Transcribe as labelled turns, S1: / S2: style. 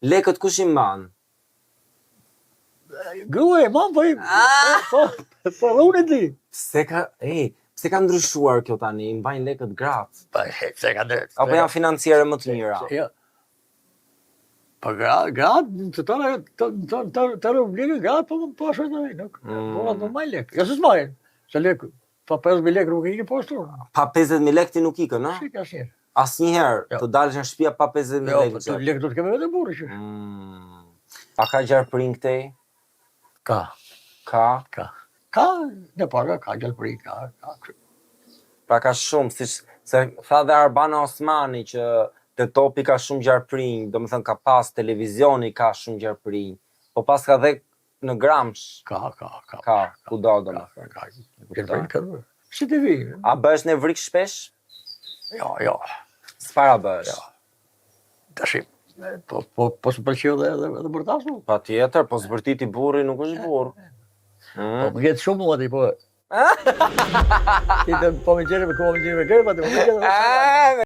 S1: Lekët kush i mban?
S2: Gruaja, mam, po unë e di.
S1: Pse ka ndryshuar kjo tani? I mbajnë lekët gratë?
S2: Se ka drejt.
S1: Apo janë financiere më të mira?
S2: Jo. Po gratë, të rëvligë gratë, po ashtu të vej, nuk. Po atë më lekë. Jo se s'majnë. Se lekë, pa 50.000 lekë nuk ikë poshtu.
S1: Pa 50.000 lekë ti nuk ikën, a?
S2: Shik asnjëherë.
S1: Asnjëherë, të dalësh në shtëpia pa 50.000
S2: Jo,
S1: lekë.
S2: po lekë do të keme vetë burrë që.
S1: A ka gjarprin këtej?
S2: Ka.
S1: Ka?
S2: Ka, në paga, ka gjalpëri, ka.
S1: Pra ka shumë, se tha dhe Arbana Osmani që te topi ka shumë gjarprinj, do më thënë ka pas televizioni ka shumë gjarprinj, po pas ka dhe në Gramsh.
S2: Ka.
S1: Kudo do më thënë.
S2: Ka, gjalpëri ka. Si të vi?
S1: A bësh në vrik shpesh?
S2: Jo.
S1: S'para bësh?
S2: Jo. Tashim. Po së pëlqeu edhe bërtasu?
S1: Pa tjetër, po zbërtiti burri nuk është burr.
S2: Po më gjetë shumë mua ti, po. Ti po më gjere me kërë, po më gjetë.